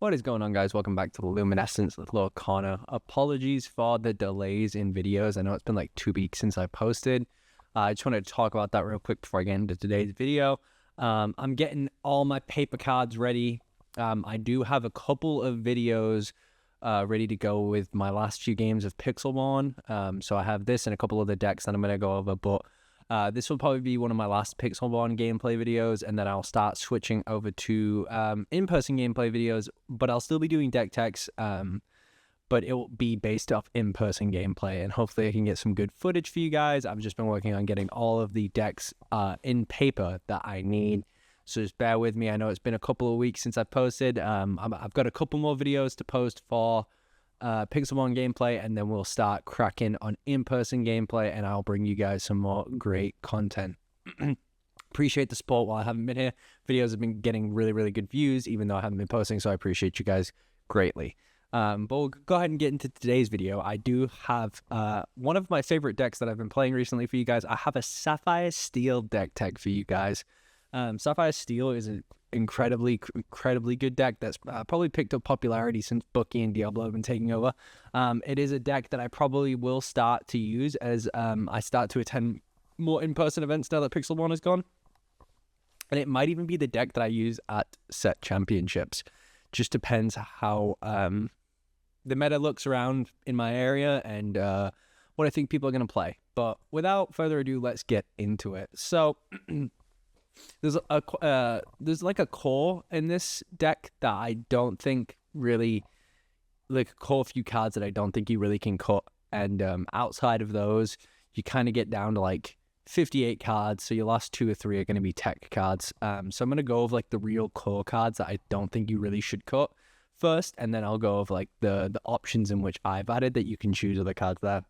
What is going on, guys? Welcome back to the Luminescence with LORCANA. Apologies for the delays in videos. I know it's been like 2 weeks since I posted. I just wanted to talk about that real quick before I get into today's video. I'm getting all my paper cards ready. I do have a couple of videos ready to go with my last few games of Pixelmon. So I have this and a couple of the decks that I'm going to go over, but this will probably be one of my last Pixelmon gameplay videos, and then I'll start switching over to in-person gameplay videos, but I'll still be doing deck techs, but it will be based off in-person gameplay, and hopefully I can get some good footage for you guys. I've just been working on getting all of the decks in paper that I need, so just bear with me. I know it's been a couple of weeks since I've posted. I've got a couple more videos to post for Pixelmon gameplay, and then we'll start cracking on in-person gameplay, and I'll bring you guys some more great content. Appreciate the support while I haven't been here. Videos have been getting really good views, even though I haven't been posting, so I appreciate you guys greatly. But we'll go ahead and get into today's video. I do have one of my favorite decks that I've been playing recently for you guys. I have a Sapphire Steel deck tech for you guys. Sapphire Steel is an incredibly good deck that's probably picked up popularity since Bucky and Diablo have been taking over. It is a deck that I probably will start to use as I start to attend more in-person events now that Pixelmon is gone. And it might even be the deck that I use at set championships. Just depends how the meta looks around in my area and what I think people are going to play. But without further ado, let's get into it. So there's like a core in this deck that I don't think really, like a core few cards that I don't think you really can cut, and outside of those you kind of get down to like 58 cards, so your last 2 or 3 are going to be tech cards. So I'm going to go over like the real core cards that I don't think you really should cut first, and then I'll go over like the options in which I've added that you can choose other cards there.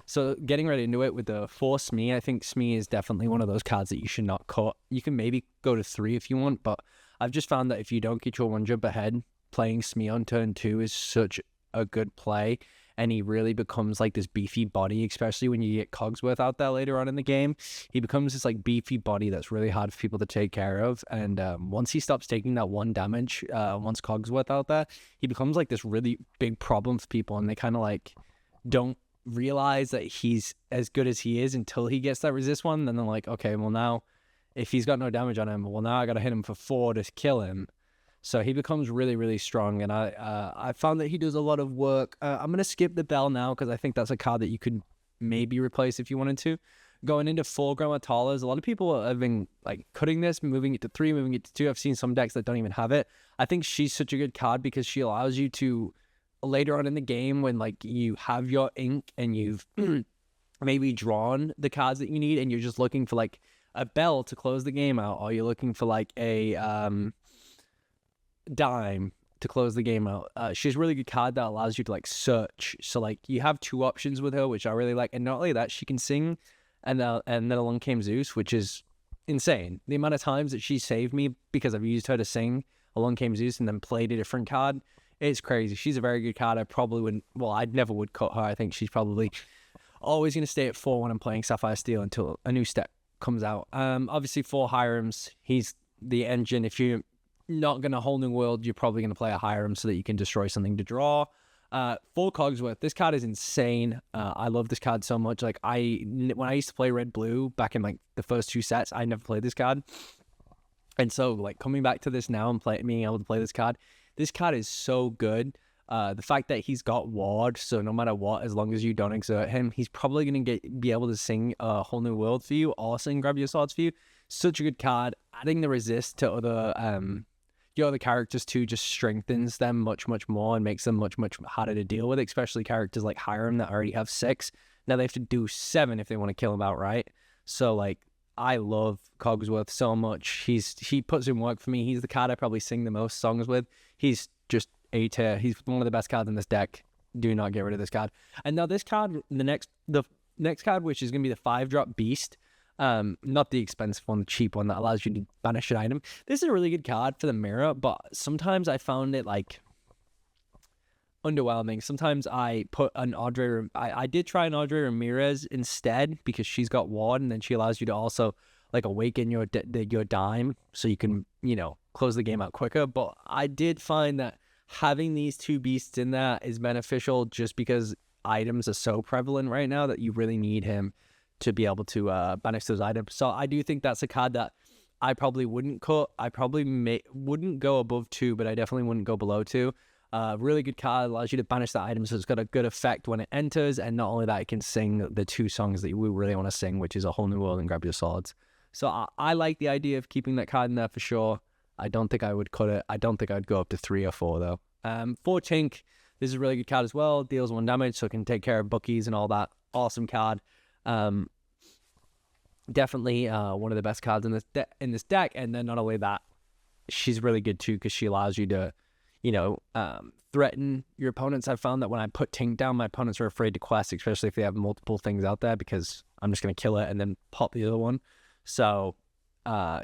So getting right into it with the 4 Smee, I think Smee is definitely one of those cards that you should not cut. You can maybe go to 3 if you want, but I've just found that if you don't get your 1 jump ahead, playing Smee on turn 2 is such a good play, and he really becomes like this beefy body, especially when you get Cogsworth out there later on in the game. He becomes this like beefy body that's really hard for people to take care of, and once he stops taking that 1 damage, once Cogsworth out there, he becomes like this really big problem for people, and they kind of like don't realize that he's as good as he is until he gets that resist 1. Then they're like, okay, well now if he's got no damage on him, well now I gotta hit him for 4 to kill him. So he becomes really strong, and I found that he does a lot of work. I'm going to skip the Bell now because I think that's a card that you could maybe replace if you wanted to. Going into 4 Grammatalas, a lot of people have been like cutting this, moving it to 3, moving it to 2. I've seen some decks that don't even have it. I think she's such a good card because she allows you to, later on in the game when like you have your ink and you've maybe drawn the cards that you need and you're just looking for like a Bell to close the game out, or you're looking for like a dime to close the game out. She's a really good card that allows you to like search. So like you have 2 options with her, which I really like, and not only that, she can sing, and then along came Zeus, which is insane. The amount of times that she saved me because I've used her to sing Along Came Zeus and then played a different card, it's crazy. She's a very good card. I probably wouldn't, well, I never would cut her. I think she's probably always going to stay at 4 when I'm playing Sapphire Steel until a new step comes out. Obviously 4 Hirams, he's the engine. If you're not going to Whole New World, you're probably going to play a Hiram so that you can destroy something to draw. 4 Cogsworth, this card is insane. I love this card so much. Like when I used to play Red-Blue back in like the first 2 sets, I never played this card. And so like coming back to this now and being able to play this card is so good. The fact that he's got Ward, so no matter what, as long as you don't exert him, he's probably going to be able to sing a Whole New World for you or sing Grab Your Swords for you. Such a good card. Adding the resist to your other characters too just strengthens them much more and makes them much harder to deal with, especially characters like Hiram that already have 6. Now they have to do 7 if they want to kill him outright. So like I love Cogsworth so much. He puts in work for me. He's the card I probably sing the most songs with. He's just A tier. He's one of the best cards in this deck. Do not get rid of this card. And now this card, the next card, which is going to be the 5-drop Beast, not the expensive one, the cheap one that allows you to banish an item. This is a really good card for the mirror, but sometimes I found it like underwhelming. Sometimes I put an Audrey, I did try an Audrey Ramirez instead because she's got Ward, and then she allows you to also like awaken your dime so you can, you know, close the game out quicker. But I did find that having these two beasts in there is beneficial just because items are so prevalent right now that you really need him to be able to banish those items. So I do think that's a card that I probably wouldn't cut. I probably wouldn't go above 2, but I definitely wouldn't go below 2. Really good card, allows you to banish that item, so it's got a good effect when it enters, and not only that, it can sing the 2 songs that we really want to sing, which is A Whole New World and Grab Your Swords. So I like the idea of keeping that card in there for sure. I don't think I would cut it. I don't think I'd go up to 3 or 4 though. 4 Chink, this is a really good card as well. Deals 1 damage, so it can take care of Buckies and all that. Awesome card. Definitely one of the best cards in this deck. And then not only that, she's really good too because she allows you to, threaten your opponents. I've found that when I put Tink down, my opponents are afraid to quest, especially if they have multiple things out there, because I'm just going to kill it and then pop the other one. So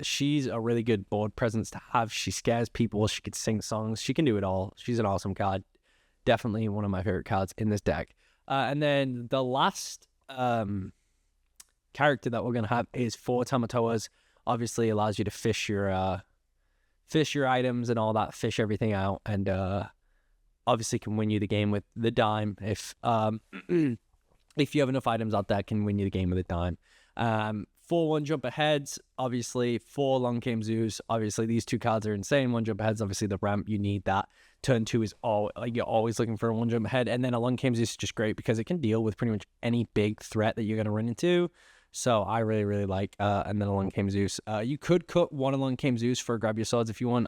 she's a really good board presence to have. She scares people. She can sing songs. She can do it all. She's an awesome card. Definitely one of my favorite cards in this deck. And then the last character that we're going to have is 4 Tamatoas. Obviously allows you to fish your items and all that, fish everything out, and obviously can win you the game with the dime. If if you have enough items out there, can win you the game with a dime. 4 1 jump aheads, obviously 4 Long Came Zeus. Obviously these 2 cards are insane. 1 jump aheads, obviously the ramp, you need that. Turn 2 is you're always looking for a 1 jump ahead, and then a Long Came Zeus is just great because it can deal with pretty much any big threat that you're going to run into. So I really, really like, and then Along Came Zeus. You could cut 1 Along Came Zeus for Grab Your Swords if you want.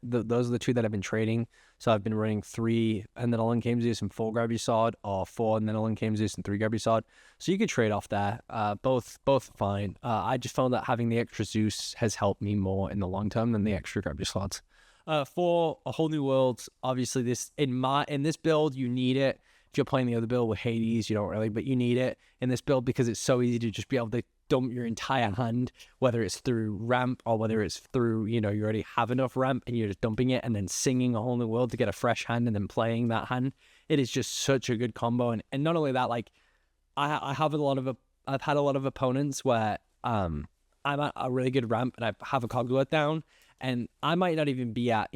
Those are the 2 that I've been trading. So I've been running 3 and then Along Came Zeus and 4 Grab Your Sword, or 4 and then Along Came Zeus and 3 Grab Your Sword. So you could trade off there. Both fine. I just found that having the extra Zeus has helped me more in the long term than the extra Grab Your Swords. For A Whole New World, obviously in this build you need it. If you're playing the other build with Hades, you don't really, but you need it in this build because it's so easy to just be able to dump your entire hand, whether it's through ramp or whether it's through, you already have enough ramp and you're just dumping it and then singing A Whole New World to get a fresh hand and then playing that hand. It is just such a good combo. And not only that, like I've had a lot of opponents where I'm at a really good ramp and I have a Cogsworth down and I might not even be at,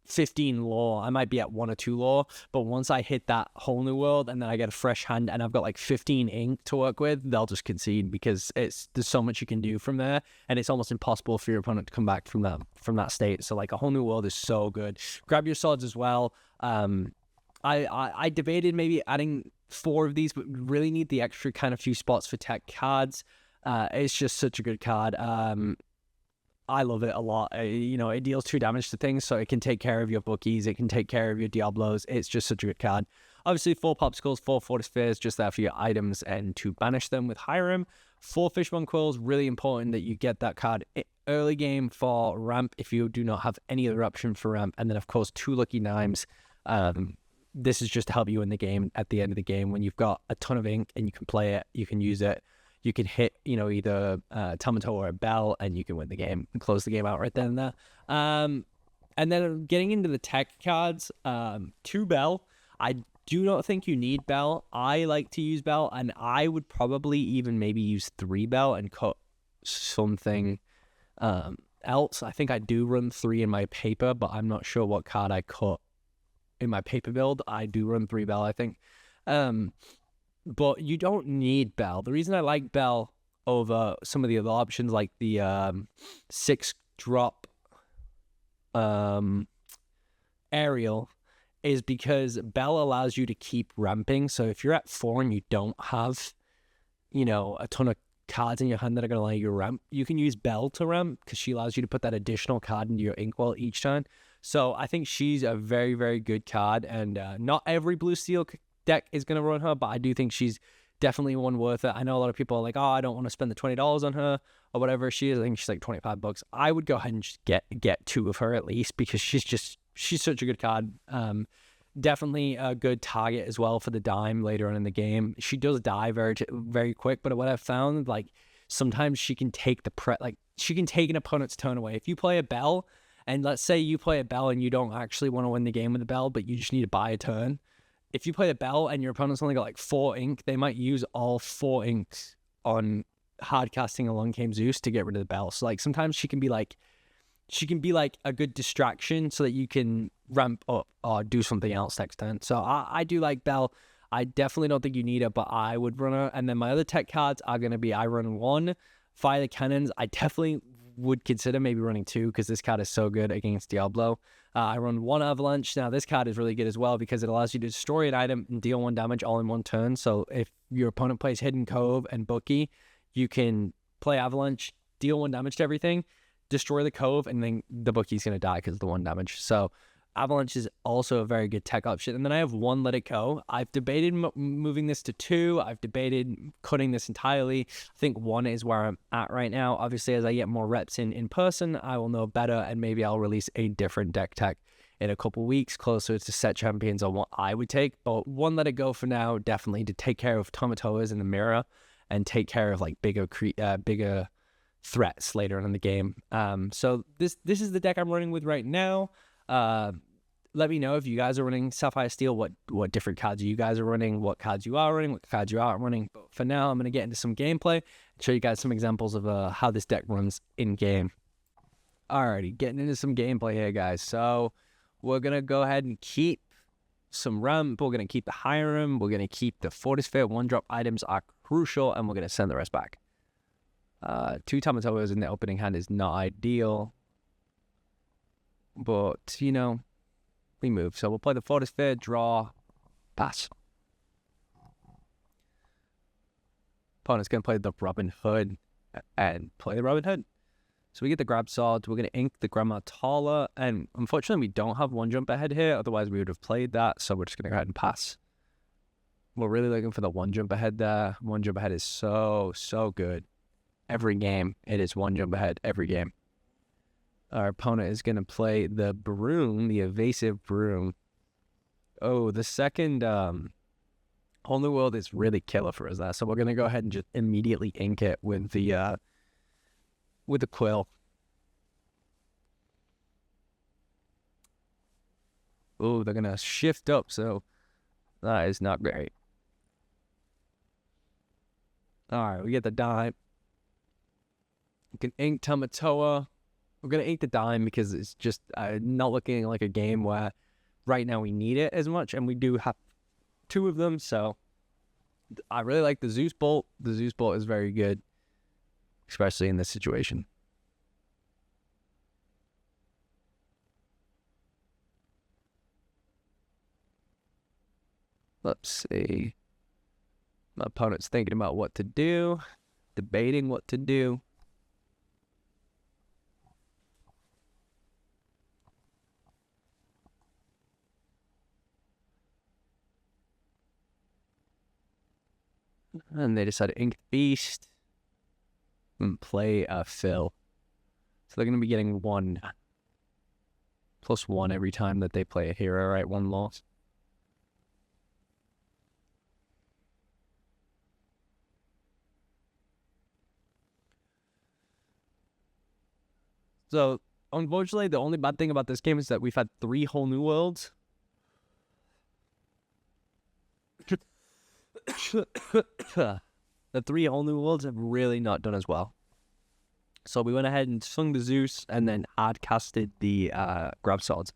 15 lore. I might be at 1 or 2 lore, but once I hit that Whole New World and then I get a fresh hand and I've got like 15 ink to work with, they'll just concede because there's so much you can do from there, and it's almost impossible for your opponent to come back from that state. So like A Whole New World is so good. Grab Your Swords as well. I debated maybe adding 4 of these, but really need the extra kind of few spots for tech cards. It's just such a good card. I love it a lot. It deals 2 damage to things, so it can take care of your Bookies, it can take care of your Diablos. It's just such a good card. Obviously, 4 Popsicles, 4 Fortispheres, just there for your items and to banish them with Hiram. 4 Fishbone Quills, really important that you get that card early game for ramp if you do not have any other option for ramp. And then, of course, 2 Lucky Dimes. This is just to help you in the game at the end of the game when you've got a ton of ink and you can play it, you can use it. You can hit, either Tamato or a Bell, and you can win the game and close the game out right then and there. And then getting into the tech cards, 2 Bell. I do not think you need Bell. I like to use Bell, and I would probably even maybe use 3 Bell and cut something else. I think I do run 3 in my paper, but I'm not sure what card I cut in my paper build. I do run 3 Bell, I think. But you don't need Bell. The reason I like Bell over some of the other options, like the 6-drop aerial, is because Bell allows you to keep ramping. So if you're at 4 and you don't have, a ton of cards in your hand that are going to allow you to ramp, you can use Bell to ramp because she allows you to put that additional card into your inkwell each time. So I think she's a very, very good card, and not every blue steel deck is going to run her, but I do think she's definitely one worth it. I know a lot of people are like, oh, I don't want to spend the $20 on her or whatever she is. I think she's like $25. I would go ahead and just get 2 of her at least because she's such a good card. Definitely a good target as well for the dime later on in the game. She does die very, very quick, but what I've found, like, sometimes she can take she can take an opponent's turn away. If you play a Bell, and let's say you play a Bell and you don't actually want to win the game with the Bell, but you just need to buy a turn. If you play a Bell and your opponent's only got like 4 ink, they might use all 4 inks on hard casting Along Came Zeus to get rid of the Bell. So like sometimes she can be like she can be like a good distraction so that you can ramp up or do something else next turn. So I do like Belle. I definitely don't think you need her, but I would run her. And then my other tech cards are going to be, I run 1, Fire the Cannons. I definitely would consider maybe running 2 because this card is so good against Diablo. I run 1 Avalanche. Now, this card is really good as well because it allows you to destroy an item and deal 1 damage all in 1 turn. So if your opponent plays Hidden Cove and Bucky, you can play Avalanche, deal 1 damage to everything, destroy the Cove, and then the Bucky's going to die because of the 1 damage. So Avalanche is also a very good tech option. And then I have 1 Let It Go. I've debated moving this to 2. I've debated cutting this entirely. I think 1 is where I'm at right now. Obviously, as I get more reps in person, I will know better, and maybe I'll release a different deck tech in a couple weeks closer to set champions on what I would take. But 1 Let It Go for now, definitely to take care of Tomatoas in the mirror and take care of like bigger threats later in the game. So this is the deck I'm running with right now. Let me know if you guys are running Sapphire Steel, what different cards you guys are running, what cards you are running, what cards you aren't running. But for now, I'm going to get into some gameplay and show you guys some examples of how this deck runs in game. Alrighty, getting into some gameplay here, guys. So we're going to go ahead and keep some ramp. We're going to keep the Hiram. We're going to keep the Fortisphere. 1-drop items are crucial, and we're going to send the rest back. 2 Tomatoas in the opening hand is not ideal. But, you know, we move. So we'll play the Fortisphere, draw, pass. Opponent's going to play the Robin Hood and play the Robin Hood. So we get the Grab Sword. We're going to ink the Grandma Tala. And unfortunately, we don't have 1 jump ahead here. Otherwise, we would have played that. So we're just going to go ahead and pass. We're really looking for the 1 jump ahead there. 1 jump ahead is so good. Every game, it is 1 jump ahead. Every game. Our opponent is going to play the Broom, the Evasive Broom. Oh, the second Whole New World is really killer for us there. So we're going to go ahead and just immediately ink it with the Quill. Oh, they're going to shift up, so that is not great. All right, we get the dime. We can ink Tamatoa. We're going to ink the dime because it's just not looking like a game where right now we need it as much. And we do have 2 of them. So I really like the Zeus Bolt. The Zeus Bolt is very good, especially in this situation. Let's see. My opponent's thinking about what to do, debating what to do. And they decided to ink Beast and play Phil. So they're going to be getting 1 +1 every time that they play a hero, right? 1 loss. So, unfortunately, the only bad thing about this game is that we've had 3 whole new worlds. The 3 whole new worlds have really not done as well. So we went ahead and swung the Zeus and then hard casted the Grab Swords.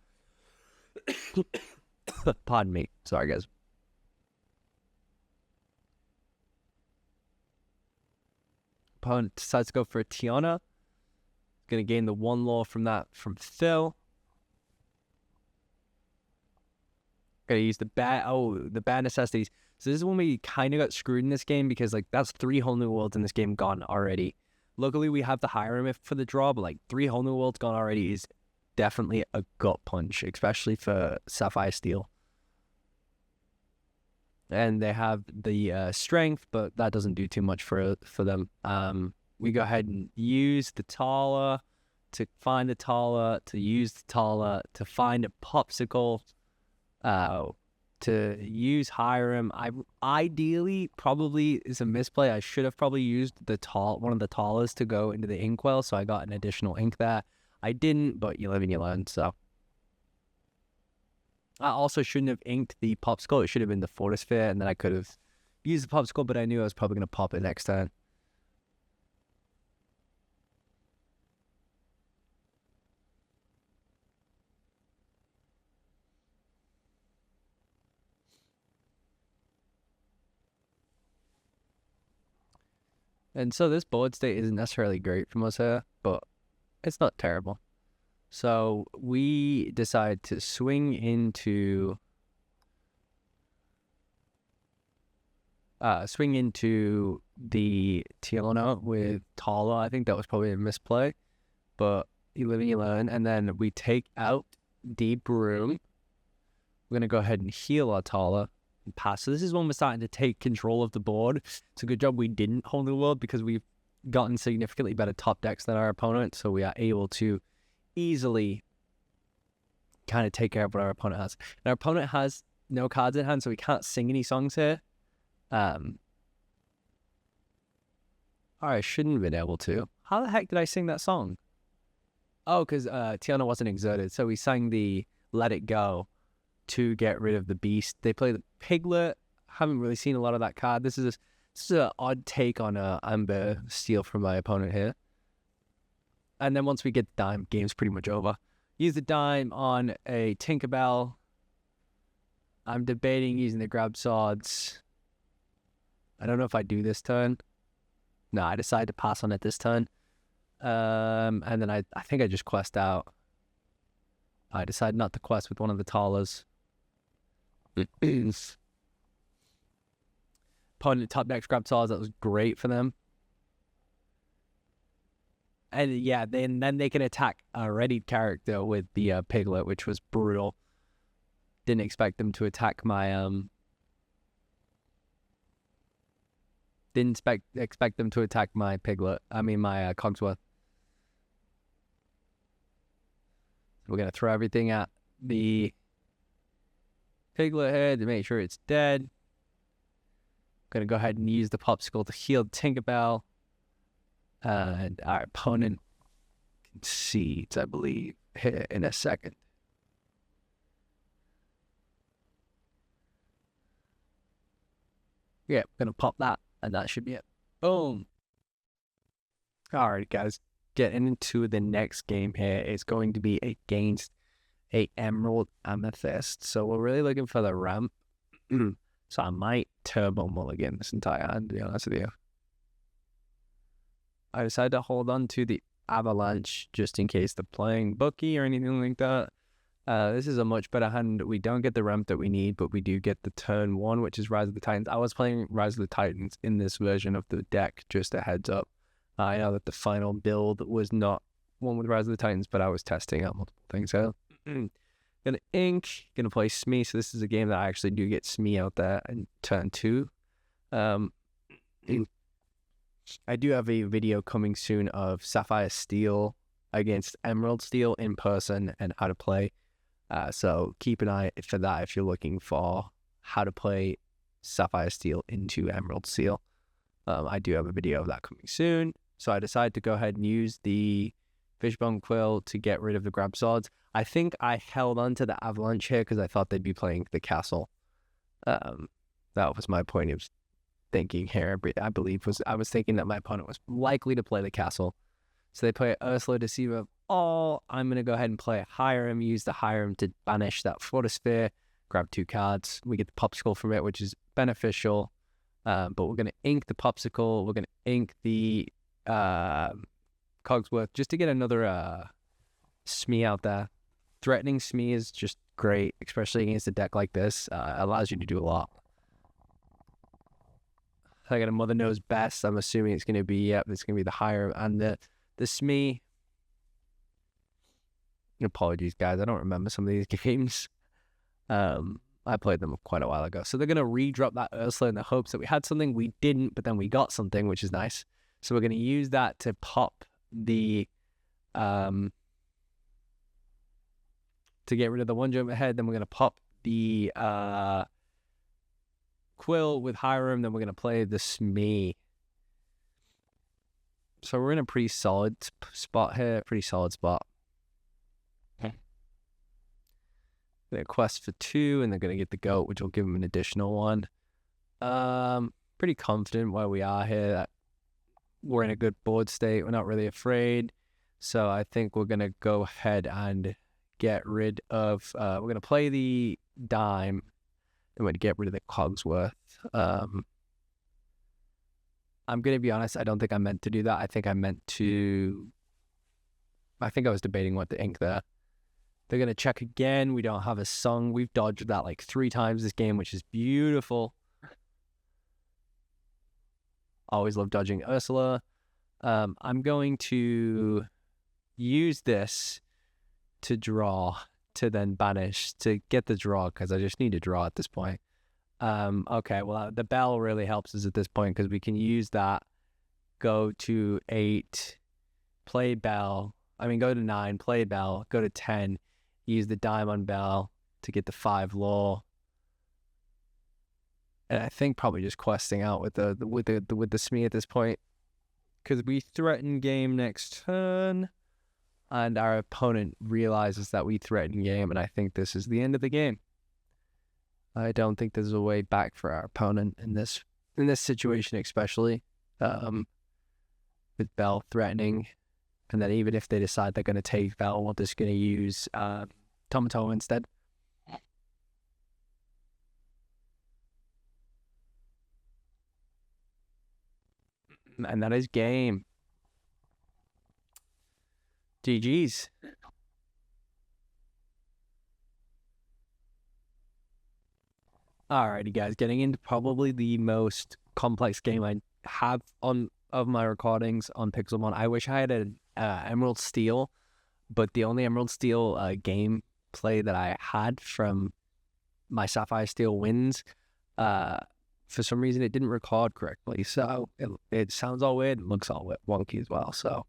Pardon me. Sorry, guys. Opponent decides to go for a Tiana. Going to gain the 1 lore from that from Phil. Going to use the bad necessities. So this is when we kind of got screwed in this game because like that's 3 whole new worlds in this game gone already. Luckily we have the Hiram for the draw, but like 3 whole new worlds gone already is definitely a gut punch, especially for Sapphire Steel. And they have the strength, but that doesn't do too much for them. We go ahead and use the Tala to find the Tala, to use the Tala to find a Popsicle, to use Hiram. Ideally, probably is a misplay. I should have probably used one of the Talas to go into the Inkwell, so I got an additional ink there. I didn't, but you live and you learn, so. I also shouldn't have inked the Popsicle. It should have been the Fortisphere, and then I could have used the Popsicle, but I knew I was probably going to pop it next turn. And so this board state isn't necessarily great from us here, but it's not terrible. So we decide to swing into the Tiona with Tala. I think that was probably a misplay, but you live and you learn. And then we take out Deep Room. We're going to go ahead and heal our Tala and pass. So this is when we're starting to take control of the board. It's a good job we didn't hold the world because we've gotten significantly better top decks than our opponent. So we are able to easily kind of take care of what our opponent has. And our opponent has no cards in hand, so we can't sing any songs here. I shouldn't have been able to. How the heck did I sing that song? Oh, because Tiana wasn't exerted, so we sang the Let It Go to get rid of the beast. They play the Piglet. Haven't really seen a lot of that card. This is an odd take on Amber Steel from my opponent here. And then once we get the dime, game's pretty much over. Use the dime on a Tinkerbell. I'm debating using the grab swords. I don't know if I do this turn. No, I decided to pass on it this turn. And then I think I just quest out. I decided not to quest with one of the Talas. Opponent top decks grab swords. That was great for them. And yeah, then they can attack a readied character with the Piglet, which was brutal. Didn't expect them to attack my Didn't expect them to attack my Piglet. I mean my Cogsworth. We're gonna throw everything at the Piglet here to make sure it's dead. Gonna go ahead and use the popsicle to heal Tinkerbell. And our opponent concedes, I believe, here in a second. Yeah, gonna pop that, and that should be it. Boom. Alright, guys. Getting into the next game here is going to be against a Emerald Amethyst. So we're really looking for the ramp. So I might turbo mulligan this entire hand, to be honest with you. I decided to hold on to the Avalanche just in case they're playing Bucky or anything like that. This is a much better hand. We don't get the ramp that we need, but we do get the turn one, which is Rise of the Titans. I was playing Rise of the Titans in this version of the deck, just a heads up. I know that the final build was not one with Rise of the Titans, but I was testing out multiple things. So, gonna ink, gonna play Smee. So this is a game that I actually do get Smee out there in turn two. I do have a video coming soon of Sapphire Steel against Emerald Steel in person and how to play. So keep an eye for that if you're looking for how to play Sapphire Steel into Emerald Steel. I do have a video of that coming soon. So I decided to go ahead and use the Fishbone Quill to get rid of the grab swords. I think I held on to the Avalanche here because I thought they'd be playing the castle. That was my point of thinking here, I believe. I was thinking that my opponent was likely to play the castle. So they play Ursula, Deceiver of All. I'm going to go ahead and play Hiram, use the Hiram to banish that Photosphere, grab 2 cards. We get the Popsicle from it, which is beneficial. But we're going to ink the Popsicle. We're going to ink the Cogsworth just to get another Smee out there. Threatening Smee is just great, especially against a deck like this. Allows you to do a lot. I got a Mother Knows Best. I'm assuming it's going to be, it's going to be the Hiram and the Smee. Apologies, guys. I don't remember some of these games. I played them quite a while ago. So they're going to re-drop that Ursula in the hopes that we had something. We didn't, but then we got something, which is nice. So we're going to use that to pop the... to get rid of the one jump ahead. Then we're going to pop the Quill with Hiram. Then we're going to play the Smee. So we're in a pretty solid spot here. Pretty solid spot. They're quest for 2, and they're going to get the goat, which will give them an additional 1. Pretty confident where we are here. That we're in a good board state. We're not really afraid. So I think we're going to go ahead and get rid of... we're going to play the dime. Then we're going to get rid of the Cogsworth. I'm going to be honest, I don't think I meant to do that. I think I was debating what to ink there. They're going to check again. We don't have a song. We've dodged that like 3 times this game, which is beautiful. Always love dodging Ursula. I'm going to use this to draw, to then banish, to get the draw, because I just need a draw at this point. Okay, well, the bell really helps us at this point, because we can use that, go to 8, play bell. Go to 9, play bell, go to 10, use the dime on bell to get the 5 law. And I think probably just questing out with the Smee at this point, because we threaten game next turn, and our opponent realizes that we threaten game, and I think this is the end of the game. I don't think there's a way back for our opponent in this situation, especially with bell threatening, and then even if they decide they're going to take bell, we're just going to use Tomato instead. And that is game. GG's. Alrighty, guys, getting into probably the most complex game I have of my recordings on Pixelmon. I wish I had an Emerald Steel, but the only Emerald Steel gameplay that I had from my Sapphire Steel wins, for some reason it didn't record correctly, so it sounds all weird and looks all wonky as well. So,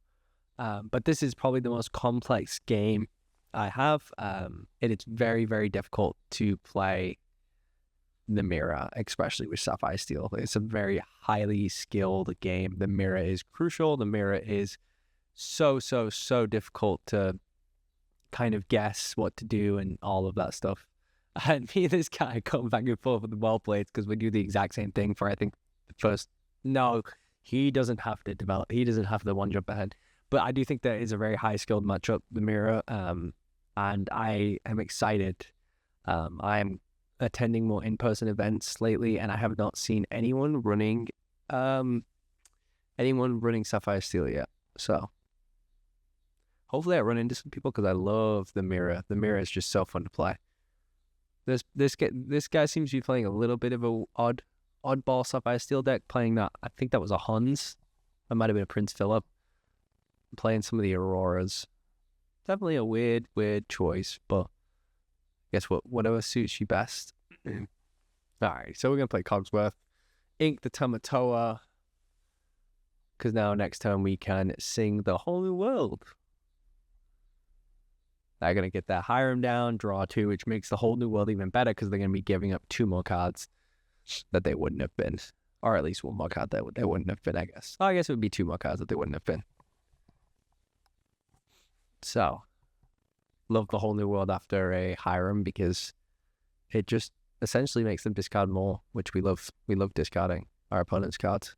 but this is probably the most complex game I have. It's very, very difficult to play the mirror, especially with Sapphire Steel. It's a very highly skilled game. The mirror is crucial. The mirror is so difficult to kind of guess what to do and all of that stuff. And me and this guy going back and forth with the well plates because we do the exact same thing for, I think, the first. No, he doesn't have to develop. He doesn't have the one jump ahead. But I do think that is a very high skilled matchup, the mirror. And I am excited. I'm attending more in-person events lately, and I have not seen anyone running Sapphire Steel yet. So hopefully I run into some people, because I love the mirror. The mirror is just so fun to play. This guy seems to be playing a little bit of a oddball Sapphire Steel deck, playing that. I think that was a Huns. That might have been a Prince Philip. Playing some of the Auroras. Definitely a weird choice, but guess what? Whatever suits you best. Alright, so we're going to play Cogsworth. Ink the Tamatoa. Because now next turn we can sing The Whole New World. They're going to get their Hiram down, draw 2, which makes The Whole New World even better, because they're going to be giving up 2 more cards that they wouldn't have been. Or at least 1 more card that they wouldn't have been, I guess. I guess it would be 2 more cards that they wouldn't have been. So, love The Whole New World after a Hiram, because it just essentially makes them discard more, which we love. We love discarding our opponent's cards.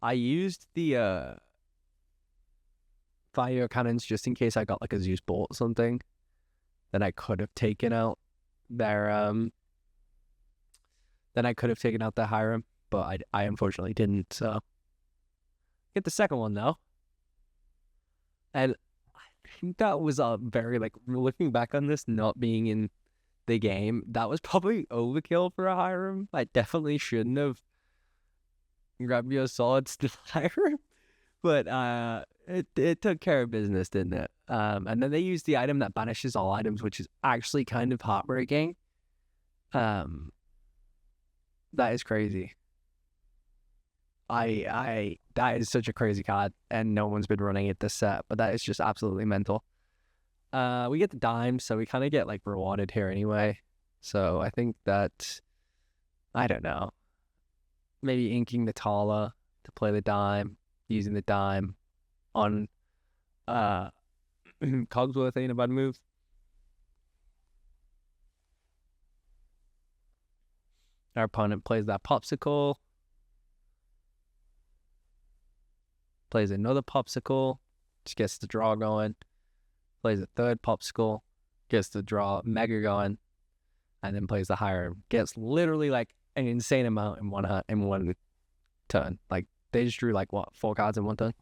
I used the fire cannons just in case I got like a Zeus bolt or something. Then I could have taken out their Hiram, but I unfortunately didn't. So get the second one though. And I think that was a very, like, looking back on this not being in the game, that was probably overkill for a Hiram. I definitely shouldn't have grabbed your solid steel Hiram. But it took care of business, didn't it? And then they used the item that banishes all items, which is actually kind of heartbreaking. That is crazy. That is such a crazy card, and no one's been running it this set, but that is just absolutely mental. We get the dimes, so we kind of get like rewarded here anyway. So I think that, I don't know, maybe inking the Tala to play the dime, using the dime on Cogsworth ain't a bad move. Our opponent plays that Popsicle. Plays another Popsicle. Just gets the draw going. Plays a third Popsicle. Gets the draw Mega going. And then plays the Hiram. Gets literally like an insane amount in one turn. Like they just drew like what 4 cards in one turn.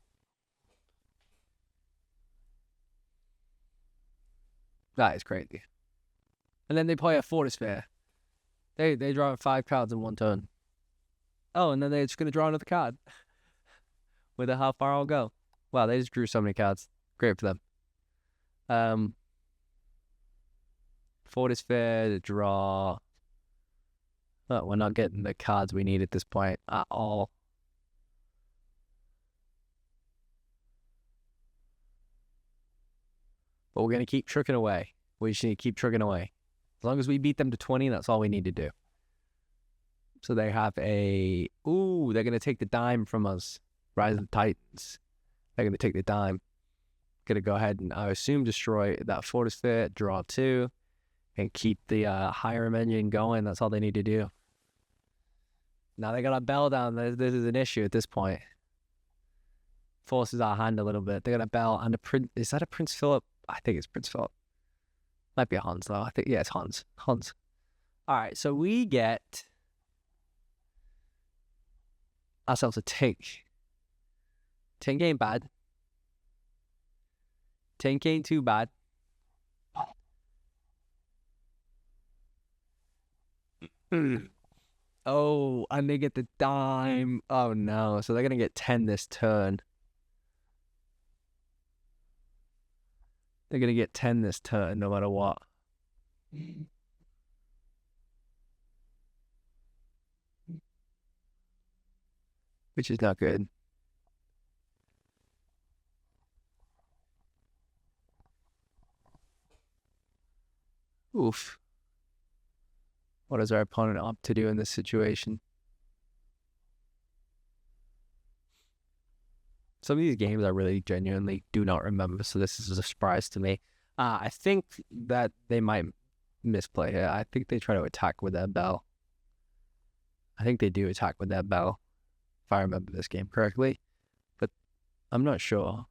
That is crazy. And then they play a Fortis Fair. They draw 5 cards in one turn. Oh, and then they're just gonna draw another card. With how far I'll go. Wow, they just drew so many cards. Great for them. Fortis Fair to draw. But we're not getting the cards we need at this point at all. But we're going to keep trucking away. We just need to keep trucking away. As long as we beat them to 20, that's all we need to do. So they have a... Ooh, they're going to take the dime from us. Rise of the Titans. They're going to take the dime. Going to go ahead and, I assume, destroy that Fortis Fair, draw 2, and keep the Hiram engine going. That's all they need to do. Now they got a bell down. This is an issue at this point. Forces our hand a little bit. They got a bell and a Prince. Is that a Prince Philip? I think it's Prince Philip. Might be a Hans though. I think it's Hans. Hans. All right, so we get ourselves a Tink. Tink ain't bad. Tink ain't too bad. Oh, and they get the dime. Oh no, so they're gonna get 10 this turn. They're gonna get 10 this turn no matter what. Which is not good. Oof. What does our opponent opt to do in this situation? Some of these games I really genuinely do not remember, so this is a surprise to me. I think that they might misplay here. I think they try to attack with that bell. I think they do attack with that bell, if I remember this game correctly. But I'm not sure.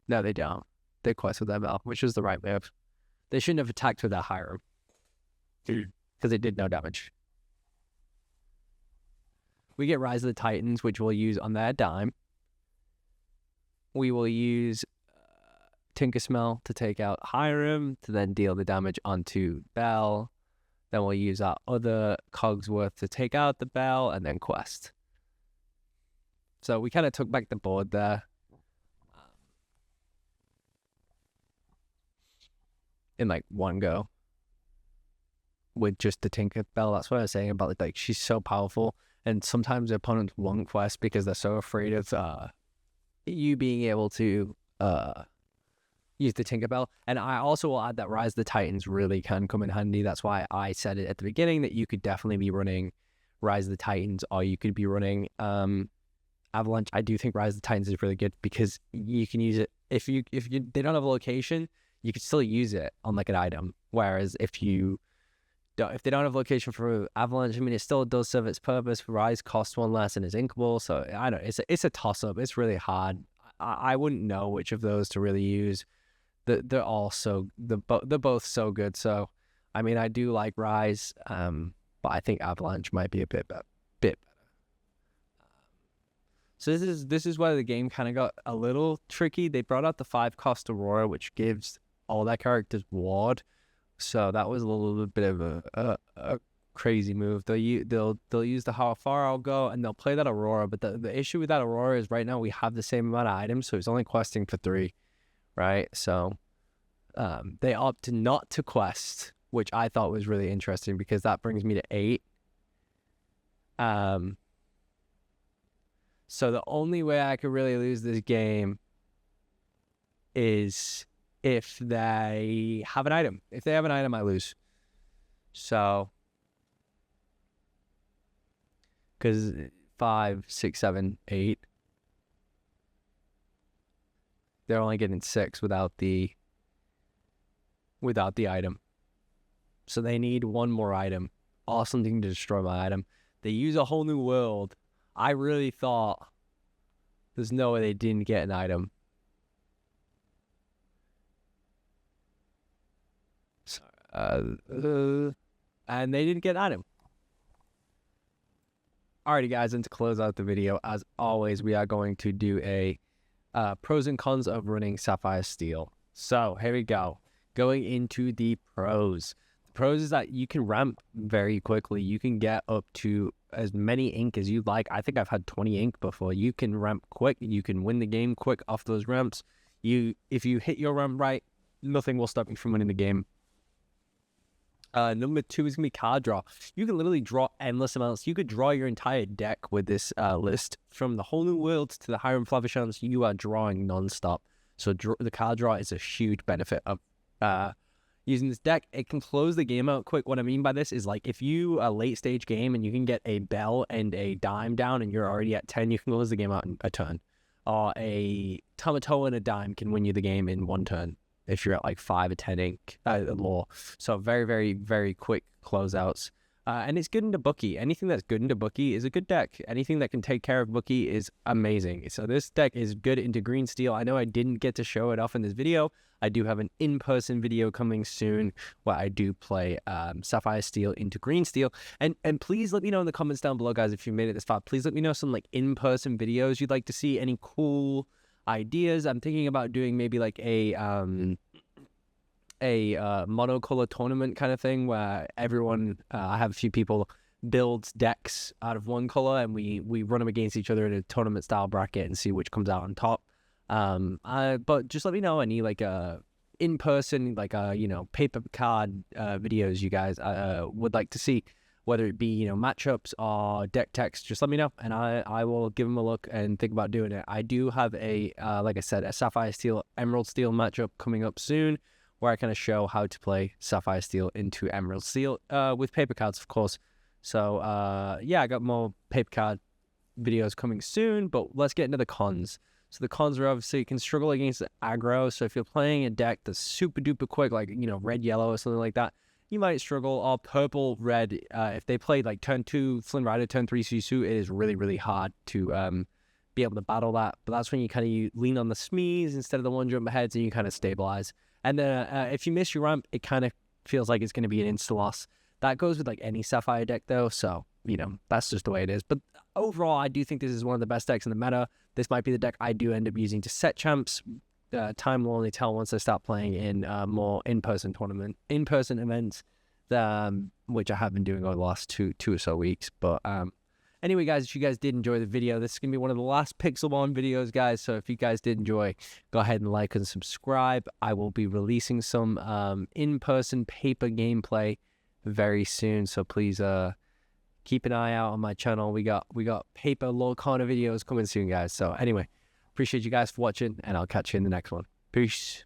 No, they don't. They quest with that bell, which is the right move. They shouldn't have attacked with that Hiram. Because they did no damage. We get Rise of the Titans, which we'll use on their dime. We will use Tinkersmell to take out Hiram, to then deal the damage onto Bell. Then we'll use our other Cogsworth to take out the Bell, and then quest. So we kind of took back the board there. In like one go. With just the Tinkerbell. That's what I was saying about like she's so powerful. And sometimes the opponents won't quest because they're so afraid of you being able to use the Tinkerbell. And I also will add that Rise of the Titans really can come in handy. That's why I said it at the beginning that you could definitely be running Rise of the Titans, or you could be running Avalanche. I do think Rise of the Titans is really good because you can use it if they don't have a location, you could still use it on like an item. Whereas if they don't have a location for Avalanche, I mean, it still does serve its purpose. Rise costs 1 less and is inkable, so I don't know. It's a toss up. It's really hard. I wouldn't know which of those to really use. They're both so good. So I mean, I do like Rise, but I think Avalanche might be a bit better. So this is where the game kind of got a little tricky. They brought out the 5-cost Aurora, which gives all their characters ward. So that was a little bit of a crazy move. They'll use the how far I'll go, and they'll play that Aurora. But the issue with that Aurora is right now we have the same amount of items, so it's only questing for 3, right? So they opt not to quest, which I thought was really interesting because that brings me to 8. So the only way I could really lose this game is if they have an item. If they have an item, I lose. So, because 5, 6, 7, 8, they're only getting 6 without the item. So they need one more item, or something to destroy my item. They use a whole new world. I really thought there's no way they didn't get an item. And they didn't get at him. Alrighty, guys, and to close out the video, as always, we are going to do a pros and cons of running Sapphire Steel. So here we go. Going into the pros. The pros is that you can ramp very quickly. You can get up to as many ink as you like. I think I've had 20 ink before. You can ramp quick. You can win the game quick off those ramps. If you hit your ramp right, nothing will stop you from winning the game. Number 2 is going to be card draw. You can literally draw endless amounts. You could draw your entire deck with this list. From the Whole New Worlds to the Hiram Flavishans, you are drawing non-stop. So the card draw is a huge benefit of using this deck. It can close the game out quick. What I mean by this is, like, if you a late stage game and you can get a bell and a dime down and you're already at 10, you can close the game out in a turn. Or a Tomato and a dime can win you the game in 1 turn if you're at like 5 or 10 ink lore. So very, very, very quick closeouts. And it's good into Bucky. Anything that's good into Bucky is a good deck. Anything that can take care of Bucky is amazing. So this deck is good into green steel. I know I didn't get to show it off in this video. I do have an in-person video coming soon where I do play Sapphire Steel into green steel. And please let me know in the comments down below, guys, if you made it this far. Please let me know some like in-person videos you'd like to see. Any cool ideas. I'm thinking about doing maybe like a monocolor tournament kind of thing where everyone, I have a few people builds decks out of one color and we run them against each other in a tournament style bracket and see which comes out on top. But just let me know any like in person, like paper card videos you guys would like to see, whether it be matchups or deck text. Just let me know and I will give them a look and think about doing it. I do have a like I said, a Sapphire Steel Emerald Steel matchup coming up soon, where I kind of show how to play Sapphire Steel into Emerald Steel with paper cards, of course. So, yeah, I got more paper card videos coming soon, but let's get into the cons. So the cons are obviously you can struggle against aggro. So if you're playing a deck that's super duper quick, like, red, yellow or something like that, you might struggle. Or purple, red, if they played like turn 2 Flynn Rider, turn 3 Sisu, it is really, really hard to be able to battle that. But that's when you lean on the Smees instead of the 1-jump heads and you kind of stabilize. And then if you miss your ramp, it kind of feels like it's going to be an insta-loss. That goes with like any Sapphire deck though, so, that's just the way it is. But overall, I do think this is one of the best decks in the meta. This might be the deck I do end up using to set champs. Time will only tell once I start playing in more in-person events, which I have been doing over the last two or so weeks. But anyway, guys, if you guys did enjoy the video, this is going to be one of the last Pixelmon videos, guys. So if you guys did enjoy, go ahead and like and subscribe. I will be releasing some in-person paper gameplay very soon. So please keep an eye out on my channel. We got paper LORCANA videos coming soon, guys. So anyway, appreciate you guys for watching, and I'll catch you in the next one. Peace.